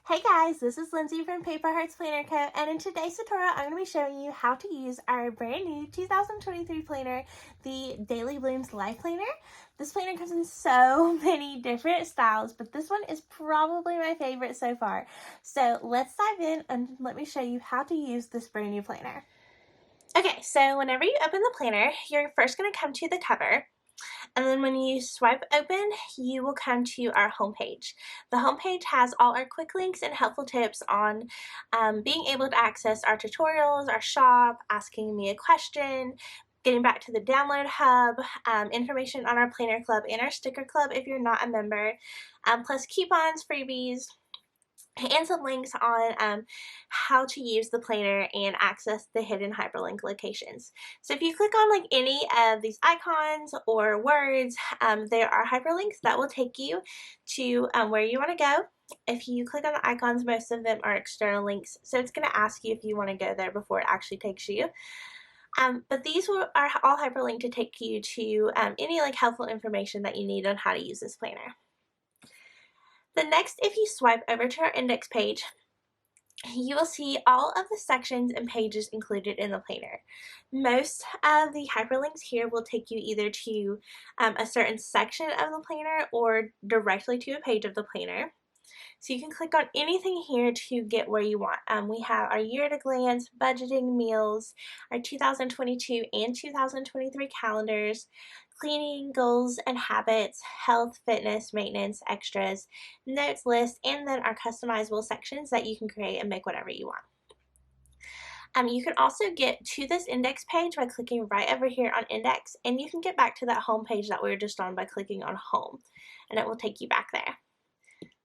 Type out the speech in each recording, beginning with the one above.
Hey guys, this is Lindsay from Paper Hearts Planner Co. And in today's tutorial, I'm going to be showing you how to use our brand new 2023 planner, the Daily Blooms Life Planner. This planner comes in so many different styles, but this one is probably my favorite so far. So let's dive in and let me show you how to use this brand new planner. Okay, so whenever you open the planner, you're first going to come to the cover. And then when you swipe open, you will come to our homepage. The homepage has all our quick links and helpful tips on being able to access our tutorials, our shop, asking me a question, getting back to the download hub, information on our planner club and our sticker club if you're not a member, plus coupons, freebies, and some links on how to use the planner and access the hidden hyperlink locations. So if you click on like any of these icons or words, there are hyperlinks that will take you to where you want to go. If you click on the icons, most of them are external links, so it's going to ask you if you want to go there before it actually takes you. But these are all hyperlinked to take you to any like helpful information that you need on how to use this planner. The next, if you swipe over to our index page, you will see all of the sections and pages included in the planner. Most of the hyperlinks here will take you either to a certain section of the planner or directly to a page of the planner. So you can click on anything here to get where you want. We have our year at a glance, budgeting, meals, our 2022 and 2023 calendars, cleaning, goals and habits, health, fitness, maintenance, extras, notes, list, and then our customizable sections that you can create and make whatever you want. You can also get to this index page by clicking right over here on index, and you can get back to that home page that we were just on by clicking on home, and it will take you back there.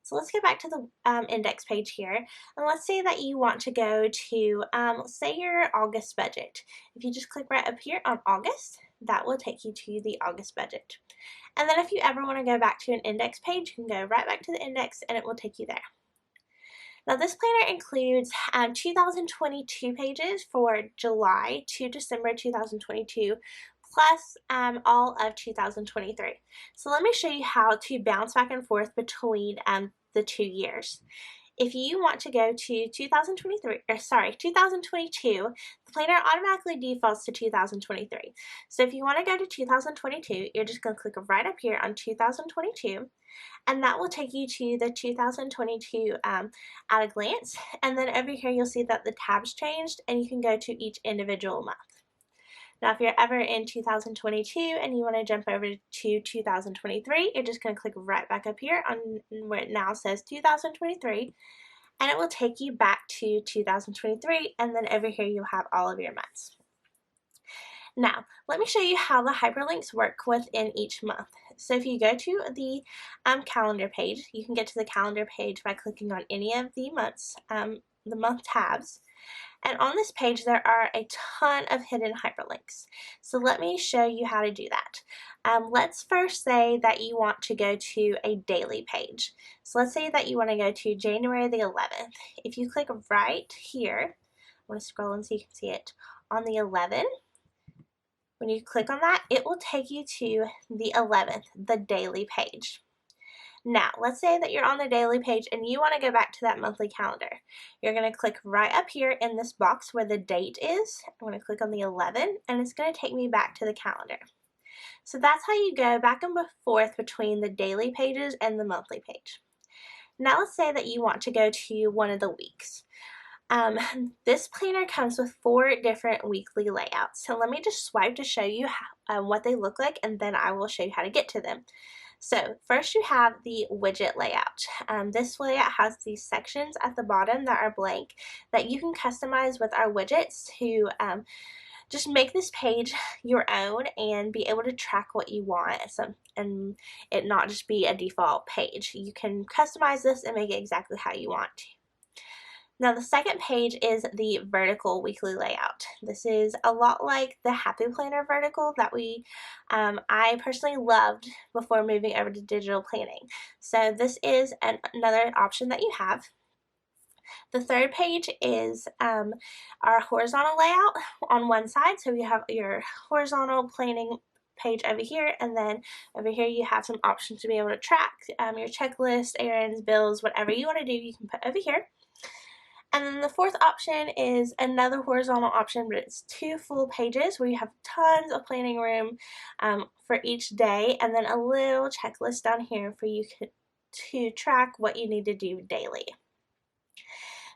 So let's get back to the index page here, and let's say that you want to go to, say your August budget. If you just click right up here on August, that will take you to the August budget. And then if you ever want to go back to an index page, you can go right back to the index and it will take you there. Now this planner includes 2022 pages for July to December 2022, plus all of 2023. So let me show you how to bounce back and forth between the 2 years. If you want to go to 2022, the planner automatically defaults to 2023. So if you want to go to 2022, you're just going to click right up here on 2022, and that will take you to the 2022 at a glance. And then over here, you'll see that the tabs changed, and you can go to each individual month. Now, if you're ever in 2022 and you want to jump over to 2023, you're just going to click right back up here on where it now says 2023, and it will take you back to 2023, and then over here you'll have all of your months. Now, let me show you how the hyperlinks work within each month. So if you go to the calendar page, you can get to the calendar page by clicking on any of the months, the month tabs. And on this page, there are a ton of hidden hyperlinks. So let me show you how to do that. Let's first say that you want to go to a daily page. So let's say that you want to go to January the 11th. If you click right here, I want to scroll and so you can see it, on the 11th, when you click on that, it will take you to the 11th, the daily page. Now, let's say that you're on the daily page and you want to go back to that monthly calendar. You're going to click right up here in this box where the date is. I'm going to click on the 11, and it's going to take me back to the calendar. So that's how you go back and forth between the daily pages and the monthly page. Now let's say that you want to go to one of the weeks. This planner comes with 4 different weekly layouts. So let me just swipe to show you how, what they look like, and then I will show you how to get to them. So first you have the widget layout. This layout has these sections at the bottom that are blank that you can customize with our widgets to just make this page your own and be able to track what you want and it not just be a default page. You can customize this and make it exactly how you want to. Now the second page is the vertical weekly layout. This is a lot like the Happy Planner vertical that I personally loved before moving over to digital planning. So this is another option that you have. The third page is our horizontal layout on one side. So you have your horizontal planning page over here, and then over here you have some options to be able to track your checklist, errands, bills, whatever you want to do, you can put over here. And then the fourth option is another horizontal option, but it's 2 full pages where you have tons of planning room for each day, and then a little checklist down here for you to track what you need to do daily.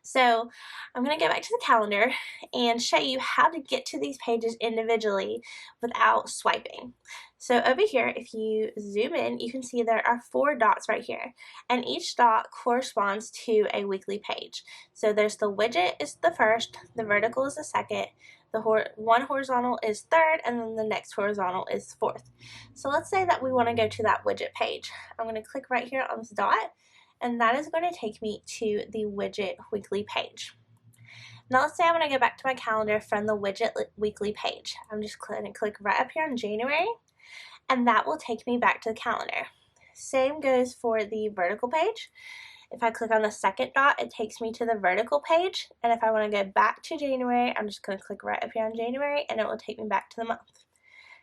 So I'm going to go back to the calendar and show you how to get to these pages individually without swiping. So over here, if you zoom in, you can see there are 4 dots right here, and each dot corresponds to a weekly page. So there's the widget is the first, the vertical is the second, the one horizontal is third, and then the next horizontal is fourth. So let's say that we want to go to that widget page. I'm going to click right here on this dot, and that is going to take me to the widget weekly page. Now let's say I want to go back to my calendar from the widget weekly page. I'm just going to click right up here on January, and that will take me back to the calendar. Same goes for the vertical page. If I click on the second dot, it takes me to the vertical page, and if I want to go back to January, I'm just going to click right up here on January, and it will take me back to the month.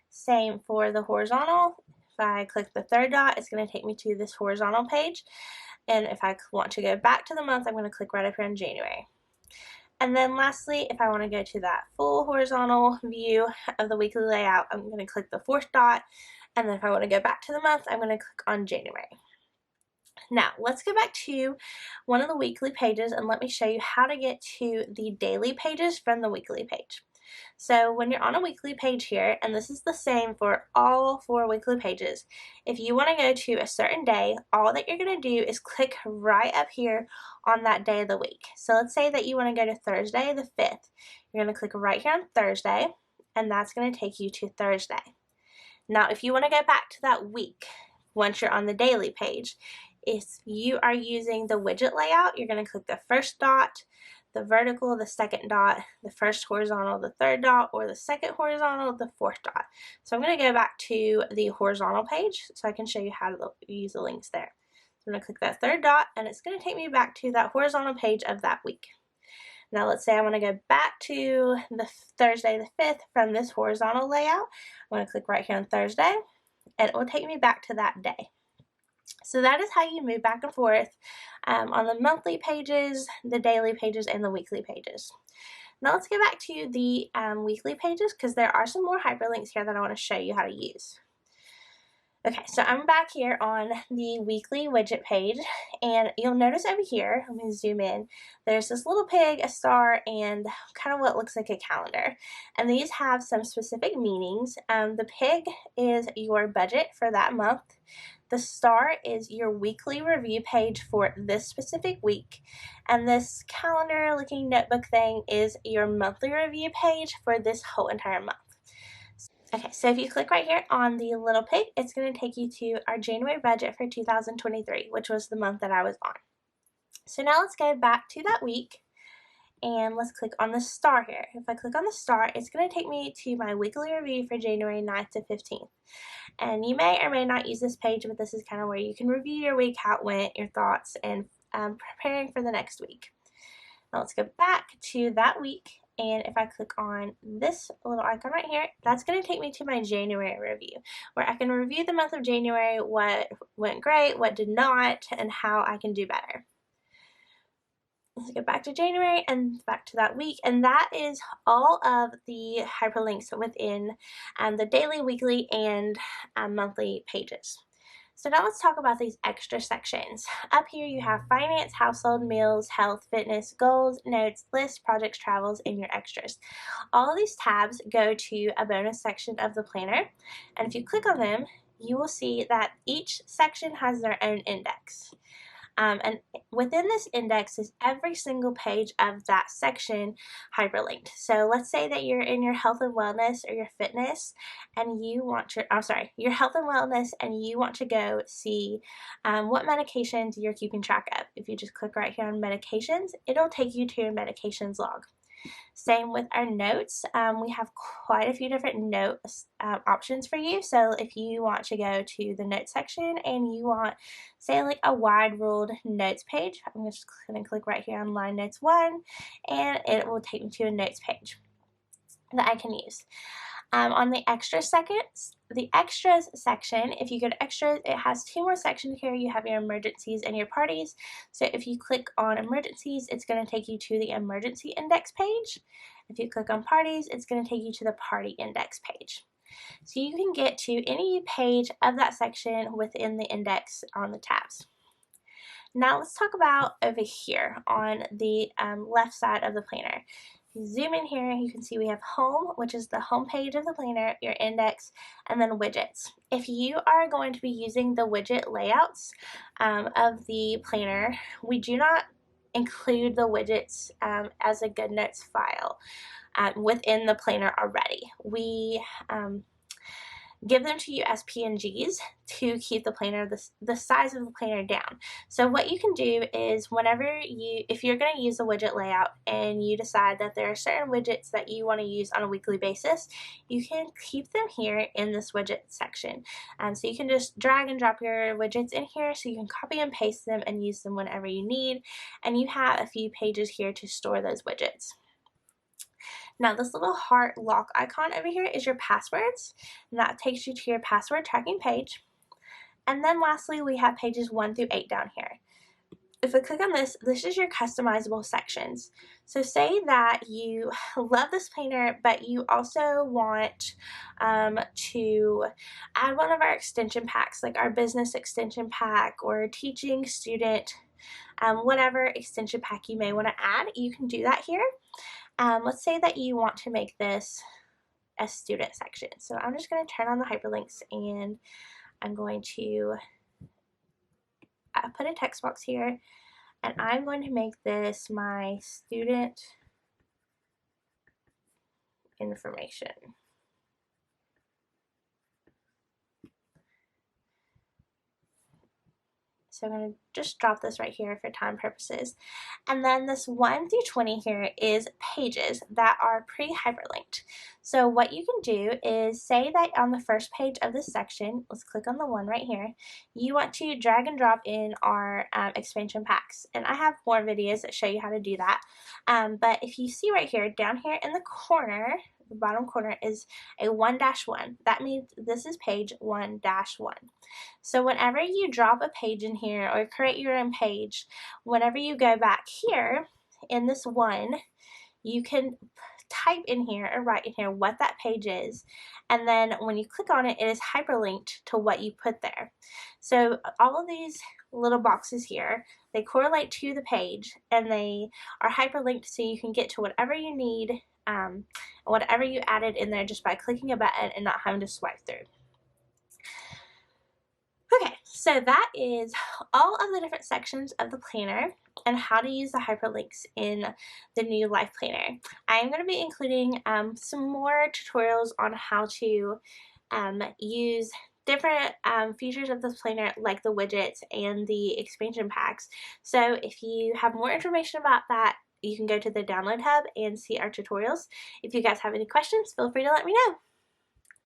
Same for the horizontal. If I click the third dot, it's going to take me to this horizontal page. And if I want to go back to the month, I'm going to click right up here in January. And then lastly, if I want to go to that full horizontal view of the weekly layout, I'm going to click the fourth dot. And then if I want to go back to the month, I'm going to click on January. Now, let's go back to one of the weekly pages and let me show you how to get to the daily pages from the weekly page. So when you're on a weekly page here, and this is the same for all 4 weekly pages, if you want to go to a certain day, all that you're going to do is click right up here on that day of the week. So let's say that you want to go to Thursday the 5th. You're going to click right here on Thursday, and that's going to take you to Thursday. Now, if you want to go back to that week, once you're on the daily page, if you are using the widget layout, you're going to click the first dot, the vertical, the second dot, the first horizontal, the third dot, or the second horizontal, the fourth dot. So I'm going to go back to the horizontal page so I can show you how to use the links there. So I'm going to click that third dot, and it's going to take me back to that horizontal page of that week. Now let's say I want to go back to the Thursday the 5th from this horizontal layout. I'm going to click right here on Thursday, and it will take me back to that day. So that is how you move back and forth on the monthly pages, the daily pages, and the weekly pages. Now let's get back to the weekly pages because there are some more hyperlinks here that I want to show you how to use. Okay, so I'm back here on the weekly widget page, and you'll notice over here, let me zoom in, there's this little pig, a star, and kind of what looks like a calendar. And these have some specific meanings. The pig is your budget for that month. The star is your weekly review page for this specific week. And this calendar looking notebook thing is your monthly review page for this whole entire month. Okay, so if you click right here on the little pig, it's going to take you to our January budget for 2023, which was the month that I was on. So now let's go back to that week, and let's click on the star here. If I click on the star, it's going to take me to my weekly review for January 9th to 15th. And you may or may not use this page, but this is kind of where you can review your week, how it went, your thoughts, and preparing for the next week. Now let's go back to that week. And if I click on this little icon right here, that's going to take me to my January review, where I can review the month of January, what went great, what did not, and how I can do better. Let's go back to January and back to that week, and that is all of the hyperlinks within the daily, weekly, and monthly pages. So now let's talk about these extra sections. Up here you have finance, household, meals, health, fitness, goals, notes, lists, projects, travels, and your extras. All of these tabs go to a bonus section of the planner, and if you click on them, you will see that each section has their own index. And within this index is every single page of that section hyperlinked. So let's say that you're in your health and wellness or your fitness, and you want to, your health and wellness, and you want to go see what medications you're keeping track of. If you just click right here on medications, it'll take you to your medications log. Same with our notes. We have quite a few different notes options for you. So if you want to go to the notes section and you want, say, like a wide ruled notes page, I'm just going to click right here on line notes 1, and it will take me to a notes page that I can use. On the extras section, if you go to extras, it has 2 more sections here. You have your emergencies and your parties. So if you click on emergencies, it's going to take you to the emergency index page. If you click on parties, it's going to take you to the party index page. So you can get to any page of that section within the index on the tabs. Now let's talk about over here on the left side of the planner. If you zoom in here, you can see we have home, which is the home page of the planner, your index, and then widgets. If you are going to be using the widget layouts of the planner, we do not include the widgets as a GoodNotes file within the planner already. We give them to you as PNGs to keep the planner, the size of the planner down. So what you can do is if you're going to use a widget layout and you decide that there are certain widgets that you want to use on a weekly basis, you can keep them here in this widget section. So you can just drag and drop your widgets in here so you can copy and paste them and use them whenever you need. And you have a few pages here to store those widgets. Now this little heart lock icon over here is your passwords, and that takes you to your password tracking page. And then lastly, we have pages 1 through 8 down here. If we click on this, this is your customizable sections. So say that you love this planner, but you also want to add one of our extension packs, like our business extension pack or teaching student, whatever extension pack you may want to add, you can do that here. Let's say that you want to make this a student section. So I'm just going to turn on the hyperlinks and I'm going to put a text box here, and I'm going to make this my student information. So I'm going to just drop this right here for time purposes. And then this 1 through 20 here is pages that are pre-hyperlinked. So what you can do is say that on the first page of this section, let's click on the one right here, you want to drag and drop in our expansion packs. And I have more videos that show you how to do that. But if you see right here, down here in the corner, the bottom corner is a 1-1. That means this is page 1-1. So whenever you drop a page in here or create your own page, whenever you go back here in this one, you can type in here or write in here what that page is, and then when you click on it, it is hyperlinked to what you put there. So all of these little boxes here, they correlate to the page and they are hyperlinked so you can get to whatever you need, whatever you added in there just by clicking a button and not having to swipe through. Okay, so that is all of the different sections of the planner and how to use the hyperlinks in the new Life Planner. I'm going to be including some more tutorials on how to use different features of this planner, like the widgets and the expansion packs. So if you have more information about that, you can go to the download hub and see our tutorials. If you guys have any questions, feel free to let me know.